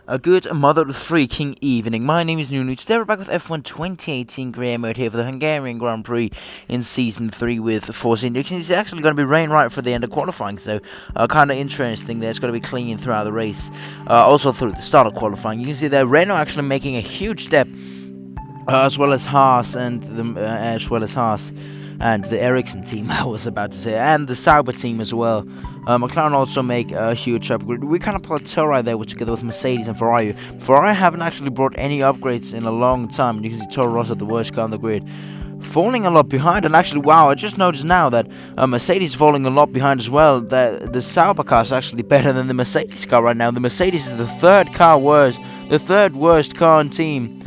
A good mother freaking evening. My name is Nunu. Today we're back with F1 2018 Grey Mode here for the Hungarian Grand Prix in Season 3 with Force Index. It's actually going to be rain right for the end of qualifying, so kind of interesting there. It's going to be clean throughout the race, also through the start of qualifying. You can see there Renault actually making a huge step, as well as Haas and the Ericsson team, I was about to say, and the Sauber team as well. McLaren also make a huge upgrade. We kind of plateau right there together with Mercedes and Ferrari. Ferrari haven't actually brought any upgrades in a long time. You can see Toro Rosso, the worst car on the grid, falling a lot behind. And actually, wow, I just noticed now that Mercedes is falling a lot behind as well. The Sauber car is actually better than the Mercedes car right now. The Mercedes is the third worst car on team.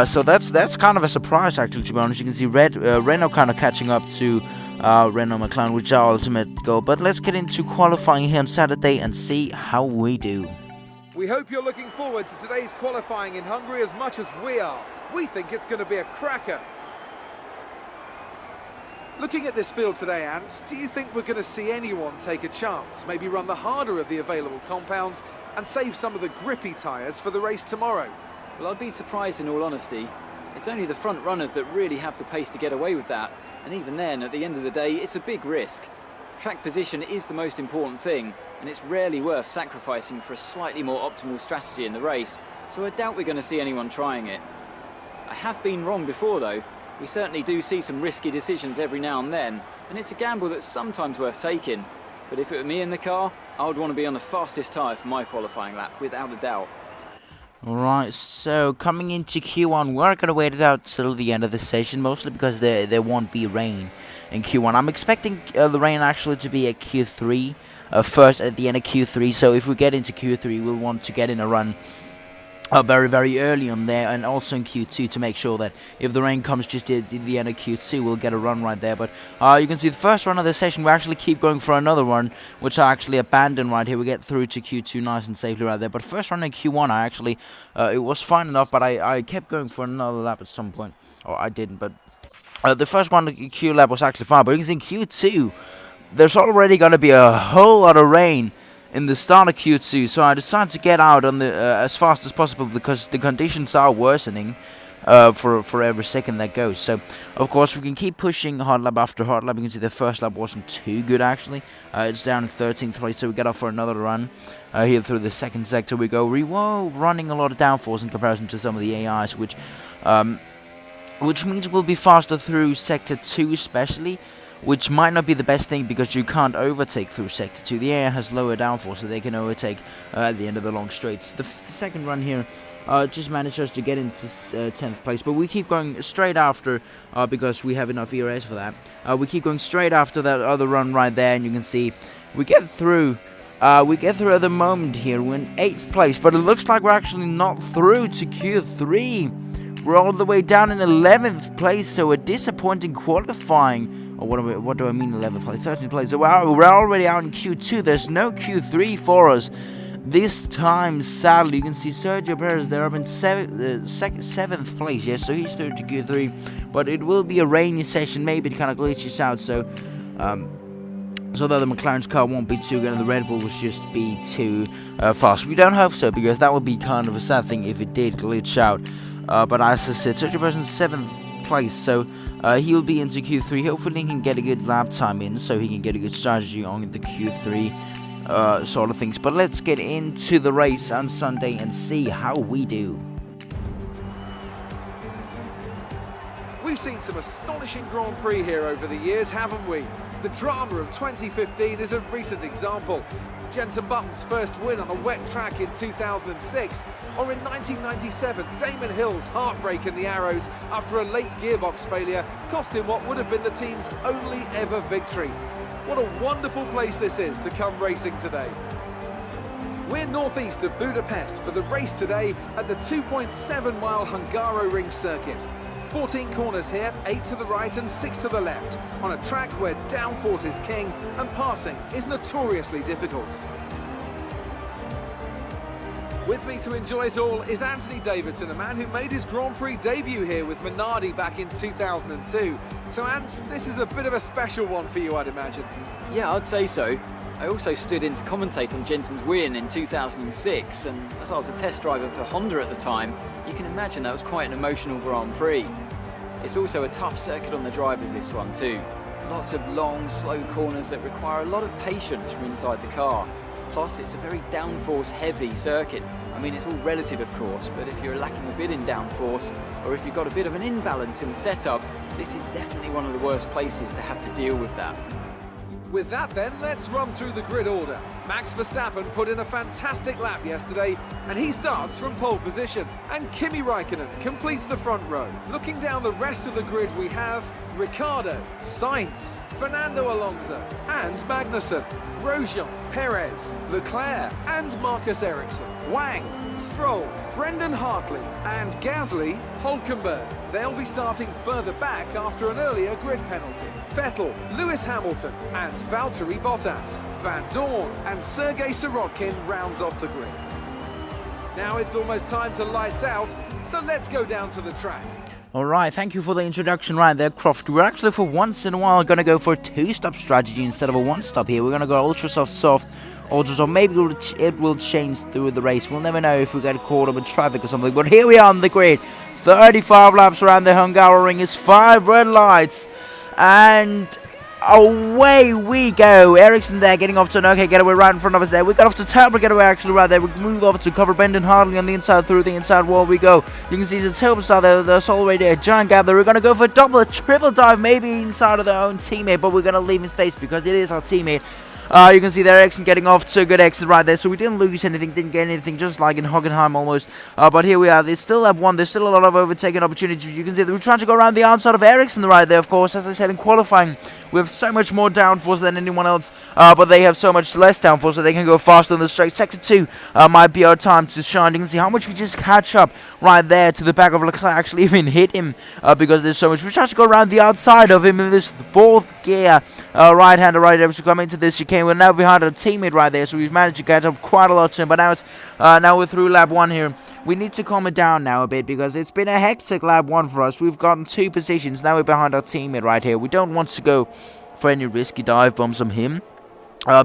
So that's kind of a surprise, actually, to be honest. You can see Renault kind of catching up to Renault McLaren, which is our ultimate goal. But let's get into qualifying here on Saturday and see how we do. We hope you're looking forward to today's qualifying in Hungary as much as we are. We think it's going to be a cracker. Looking at this field today, Ants, do you think we're going to see anyone take a chance? Maybe run the harder of the available compounds and save some of the grippy tyres for the race tomorrow? Well, I'd be surprised in all honesty. It's only the front runners that really have the pace to get away with that, and even then, at the end of the day, it's a big risk. Track position is the most important thing, and it's rarely worth sacrificing for a slightly more optimal strategy in the race, so I doubt we're going to see anyone trying it. I have been wrong before though. We certainly do see some risky decisions every now and then, and it's a gamble that's sometimes worth taking. But if it were me in the car, I would want to be on the fastest tyre for my qualifying lap, without a doubt. Alright, so coming into Q1, we're going to wait it out till the end of the session, mostly because there won't be rain in Q1. I'm expecting the rain actually to be at Q3, first at the end of Q3, so if we get into Q3, we'll want to get in a run very, very early on there, and also in Q2 to make sure that if the rain comes just at the end of Q2, we'll get a run right there. But you can see the first run of the session, we actually keep going for another run, which I actually abandoned right here. We get through to Q2 nice and safely right there. But first run in Q1, I actually, it was fine enough, but I kept going for another lap at some point. Or I didn't, but the first one, the Q lap, was actually fine. But you can see in Q2, there's already going to be a whole lot of rain in the start of Q2, so I decided to get out on the as fast as possible because the conditions are worsening for every second that goes. So of course we can keep pushing hard lap after hard lap. You can see the first lap wasn't too good actually. It's down in 13th place, so we get off for another run. Here through the second sector we go. We were running a lot of downforce in comparison to some of the AIs, which means we'll be faster through sector 2 especially, which might not be the best thing because you can't overtake through sector 2. The air has lower downforce, so they can overtake at the end of the long straights. The second run here just managed us to get into 10th place, but we keep going straight after because we have enough ERS for that. We keep going straight after that other run right there, and you can see we get through. We get through at the moment here. We're in 8th place, but it looks like we're actually not through to Q3. We're all the way down in 11th place, so a disappointing qualifying. Or what do I mean 11th place? 13th place. So we're already out in Q2. There's no Q3 for us this time, sadly. You can see Sergio Perez there up in 7th place. Yes, so he's through to Q3. But it will be a rainy session. Maybe it kind of glitches out. So that the McLaren's car won't be too good and the Red Bull will just be too fast. We don't hope so, because that would be kind of a sad thing if it did glitch out. But as I said, Sergio Perez in 7th place, so he'll be into Q3. Hopefully he can get a good lap time in, so he can get a good strategy on the Q3 sort of things. But let's get into the race on Sunday and see how we do. We've seen some astonishing Grand Prix here over the years, haven't we? The drama of 2015 is a recent example. Jenson Button's first win on a wet track in 2006, or in 1997, Damon Hill's heartbreak in the Arrows after a late gearbox failure cost him what would have been the team's only ever victory. What a wonderful place this is to come racing today. We're northeast of Budapest for the race today at the 2.7-mile Hungaroring circuit. 14 corners here, 8 to the right and 6 to the left, on a track where downforce is king and passing is notoriously difficult. With me to enjoy it all is Anthony Davidson, a man who made his Grand Prix debut here with Minardi back in 2002. So, Ant, this is a bit of a special one for you, I'd imagine. Yeah, I'd say so. I also stood in to commentate on Jensen's win in 2006, and as I was a test driver for Honda at the time, you can imagine that was quite an emotional Grand Prix. It's also a tough circuit on the drivers, this one too. Lots of long, slow corners that require a lot of patience from inside the car. Plus, it's a very downforce heavy circuit. I mean, it's all relative, of course, but if you're lacking a bit in downforce, or if you've got a bit of an imbalance in the setup, this is definitely one of the worst places to have to deal with that. With that then, let's run through the grid order. Max Verstappen put in a fantastic lap yesterday, and he starts from pole position. And Kimi Räikkönen completes the front row. Looking down the rest of the grid, we have Ricciardo, Sainz, Fernando Alonso, and Magnussen, Grosjean, Perez, Leclerc, and Marcus Ericsson, Wang, Stroll, Brendan Hartley, and Gasly, Hulkenberg. They'll be starting further back after an earlier grid penalty. Vettel, Lewis Hamilton, and Valtteri Bottas. Van Dorn and Sergei Sirotkin rounds off the grid. Now it's almost time to lights out, so let's go down to the track. Alright, thank you for the introduction right there, Croft. We're actually for once in a while going to go for a two-stop strategy instead of a one-stop here. We're going to go ultra soft, ultra soft. Maybe it will change through the race. We'll never know if we get caught up in traffic or something. But here we are on the grid. 35 laps around the Hungaroring is 5 red lights. And away we go. Ericsson there getting off to an okay getaway right in front of us there. We got off to terrible getaway actually right there. We move over to cover Brendan Hartley on the inside. Through the inside wall we go. You can see it's a terrible start there. There's already a giant gap there. We're going to go for a double, a triple dive maybe inside of their own teammate. But we're going to leave him space because it is our teammate. You can see there Ericsson getting off to a good exit right there. So we didn't lose anything, didn't get anything, just like in Hockenheim almost. But here we are. They still have one. There's still a lot of overtaking opportunities. You can see that we're trying to go around the outside of Ericsson right there, of course. As I said in qualifying, we have so much more downforce than anyone else. But they have so much less downforce, so they can go faster in the straight. Sector 2 might be our time to shine. You can see how much we just catch up right there to the back of Leclerc. Actually even hit him because there's so much. We try to go around the outside of him in this fourth gear. Right-hander right there. So come into this chicane. We're now behind our teammate right there, so we've managed to catch up quite a lot to him. But now it's now we're through lap 1 here. We need to calm it down now a bit because it's been a hectic lap 1 for us. We've gotten 2 positions. Now we're behind our teammate right here. We don't want to go for any risky dive bombs on him.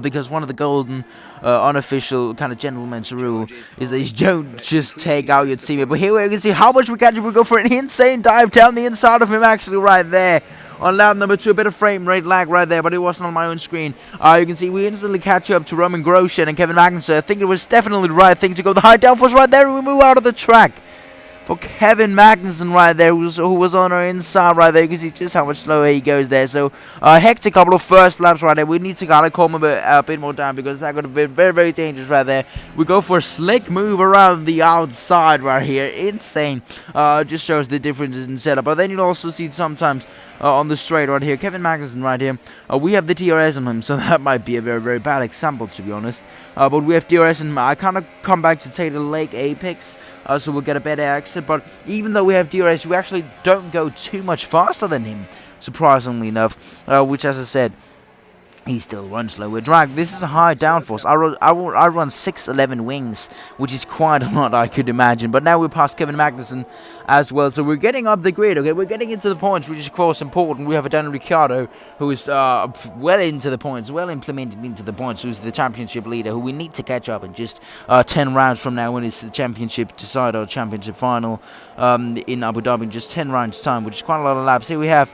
Because one of the golden, unofficial kind of gentleman's rule is that you don't just take out your teammate. But here we can see how much we catch up. We go for an insane dive down the inside of him actually right there. On lap number 2, a bit of frame rate lag right there, but it wasn't on my own screen. You can see we instantly catch up to Roman Grosjean and Kevin Magnussen. I think it was definitely the right thing to go. The high downforce right there, and we move out of the track. For Kevin Magnussen right there, who was on our inside right there. You can see just how much slower he goes there. So, a hectic couple of first laps right there. We need to kind of calm a bit more down because that could have been very, very dangerous right there. We go for a slick move around the outside right here. Insane. Just shows the differences in setup. But then you'll also see sometimes on the straight right here, Kevin Magnussen right here. We have the DRS on him, so that might be a very, very bad example to be honest. But we have DRS on him. I kind of come back to Taylor Lake Apex. So we'll get a better exit, but even though we have DRS, we actually don't go too much faster than him, surprisingly enough, which, as I said, he still runs slow with drag. This is a high downforce. I run 611 wings, which is quite a lot, I could imagine. But now we're past Kevin Magnussen as well. So we're getting up the grid, okay? We're getting into the points, which is, of course, important. We have a Daniel Ricciardo, who is well into the points, well implemented into the points, who's the championship leader, who we need to catch up in just 10 rounds from now when it's the championship decider, or championship final in Abu Dhabi in just 10 rounds' time, which is quite a lot of laps. Here we have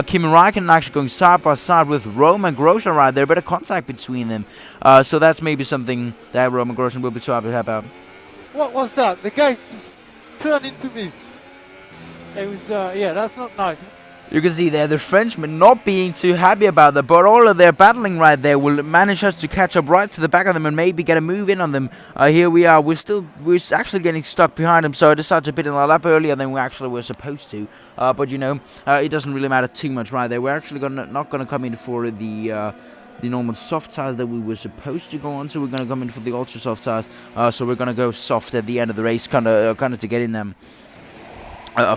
Kimi Räikkönen actually going side by side with Roman Grosjean right there. A bit of contact between them. So that's maybe something that Roman Grosjean will be so happy about. What was that? The guy just turned into me. It was, yeah, that's not nice. You can see there the Frenchmen not being too happy about that, but all of their battling right there will manage us to catch up right to the back of them and maybe get a move in on them. Here we are. We're actually getting stuck behind them, so I decided to pit in our lap earlier than we actually were supposed to. But you know, it doesn't really matter too much right there. We're actually not gonna come in for the normal soft tires that we were supposed to go on, so we're gonna come in for the ultra soft tires. So we're gonna go soft at the end of the race, kind of to get in them.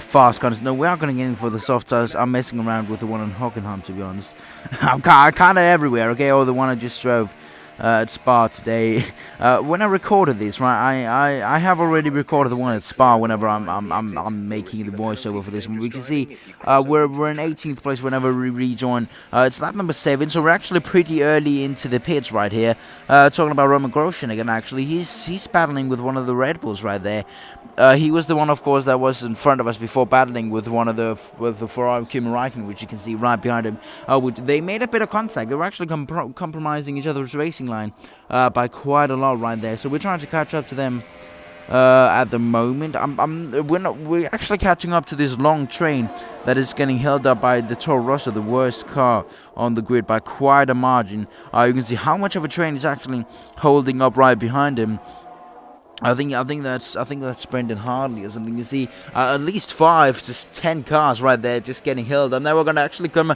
Fast kind of. No, we are going to get in for the soft tires. I'm messing around with the one on Hockenheim, to be honest. I'm kind of everywhere, okay? Or the one I just drove. at Spa today. When I recorded this, right, I have already recorded the one at Spa. Whenever I'm making the voiceover for this one, we can see we're in 18th place whenever we rejoin. It's lap number 7, so we're actually pretty early into the pits right here. Talking about Roman Grosjean again, actually, he's battling with one of the Red Bulls right there. He was the one, of course, that was in front of us before battling with one of the Ferrari Kimi Räikkönen, which you can see right behind him. They made a bit of contact. They were actually compromising each other's racing line by quite a lot right there. So we're trying to catch up to them at the moment. We're actually catching up to this long train that is getting held up by the Toro Rosso, the worst car on the grid, by quite a margin. You can see how much of a train is actually holding up right behind him. I think that's Brendan Hartley or something. You see, at least 5 to 10 cars right there just getting held up. Now we're gonna actually come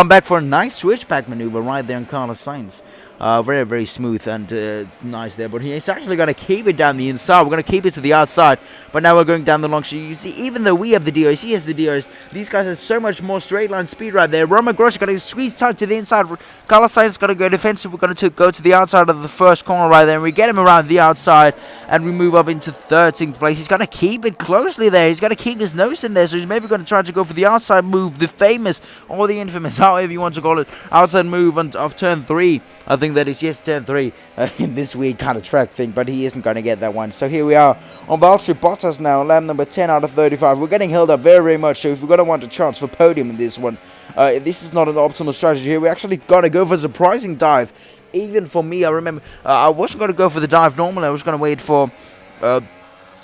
back for a nice switchback maneuver right there in Carlos Sainz. Very, very smooth and nice there. But he's actually going to keep it down the inside. We're going to keep it to the outside. But now we're going down the long street. You see, even though we have the DRS, he has the DRS. These guys have so much more straight line speed right there. Roman Grosjean going to squeeze tight to the inside. Carlos Sainz is going to go defensive. We're going to go to the outside of the first corner right there. And we get him around the outside. And we move up into 13th place. He's going to keep it closely there. He's going to keep his nose in there. So he's maybe going to try to go for the outside move. The famous or the infamous, however you want to call it, outside move of turn 3. I think that is, yes, turn 3 in this weird kind of track thing, but he isn't going to get that one. So here we are on Valtteri Bottas now, lap number 10 out of 35. We're getting held up very, very much, so if we're going to want a chance for podium in this one, this is not an optimal strategy here. We're actually going to go for a surprising dive. Even for me, I remember, I wasn't going to go for the dive normally. I was going to wait for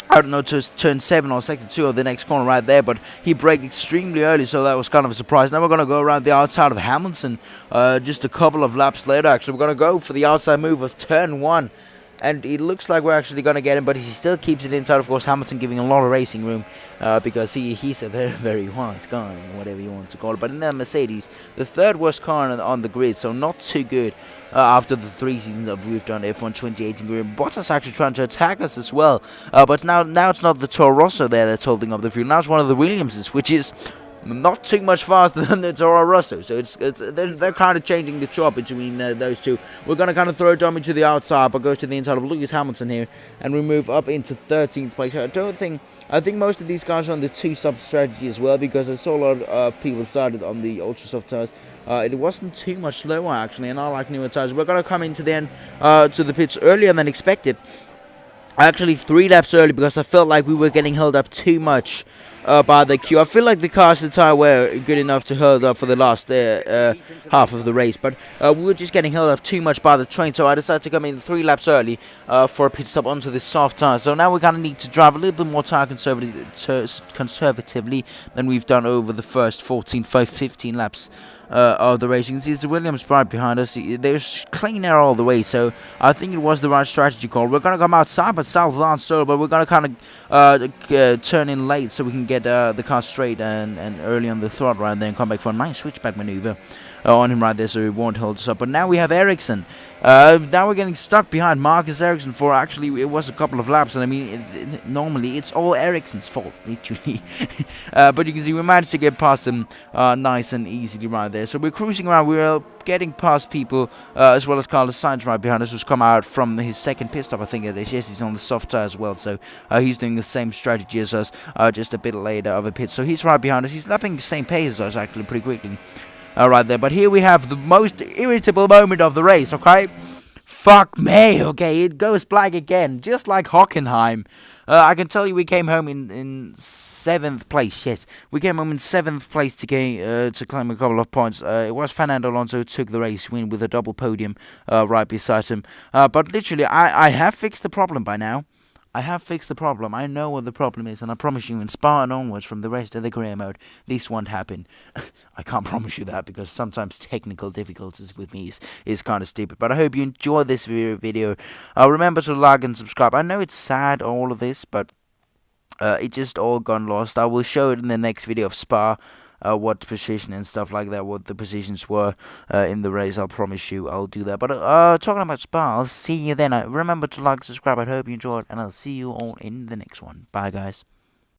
I don't know, to turn 7 or sector 2 of the next corner right there, but he braked extremely early, so that was kind of a surprise. Now we're going to go around the outside of Hamilton just a couple of laps later. Actually, we're going to go for the outside move of turn 1, and it looks like we're actually going to get him, but he still keeps it inside. Of course, Hamilton giving a lot of racing room because he's a very, very wise guy, whatever you want to call it. But in the Mercedes, the third worst car on the grid, so not too good. After the 3 seasons that we've done F1 2018 grid, Bottas actually trying to attack us as well. But now it's not the Toro Rosso there that's holding up the field. Now it's one of the Williamses, which is not too much faster than the Toro Rosso. So they're kind of changing the chop between those two. We're going to kind of throw Dummy to the outside, but go to the inside of Lewis Hamilton here, and we move up into 13th place. I think most of these guys are on the 2-stop strategy as well, because I saw a lot of people started on the ultra soft tires. It wasn't too much slower actually, and I like newer tires. We're going to come into the end to the pits earlier than expected. Actually 3 laps early, because I felt like we were getting held up too much by the queue. I feel like the cars and the tyre were good enough to hold up for the last half of the race, but we were just getting held up too much by the train, so I decided to come in 3 laps early for a pit stop onto this soft tyre. So now we're going to need to drive a little bit more tyre conservatively than we've done over the first 15 laps of the race. You can see it's the Williams right behind us. There's clean air all the way, so I think it was the right strategy call. We're going to come outside but south of Lance Stroll, but we're going to kind of turn in late so we can get the car straight and early on the throttle right there and come back for a nice switchback maneuver on him right there, so he won't hold us up. But now we have Ericsson. Now we're getting stuck behind Marcus Ericsson for, actually, it was a couple of laps, and I mean, normally it's all Ericsson's fault, literally. But you can see we managed to get past him nice and easily right there. So we're cruising around, we're getting past people, as well as Carlos Sainz right behind us, who's come out from his second pit stop, I think it is. Yes, he's on the soft tyre as well, so he's doing the same strategy as us, just a bit later of a pit. So he's right behind us. He's lapping the same pace as us, actually, pretty quickly. Right there, but here we have the most irritable moment of the race, okay? Fuck me, okay? It goes black again, just like Hockenheim. I can tell you we came home in 7th place, yes. We came home in 7th place to claim a couple of points. It was Fernando Alonso who took the race win with a double podium right beside him. But literally, I have fixed the problem by now. I have fixed the problem. I know what the problem is, and I promise you, in Spa and onwards from the rest of the career mode, this won't happen. I can't promise you that, because sometimes technical difficulties with me is kind of stupid. But I hope you enjoyed this video. Remember to like and subscribe. I know it's sad, all of this, but it just all gone lost. I will show it in the next video of Spa. What position and stuff like that, what the positions were in the race. I'll promise you I'll do that. But talking about Spa, I'll see you then. Remember to like, subscribe. I hope you enjoyed, and I'll see you all in the next one. Bye, guys.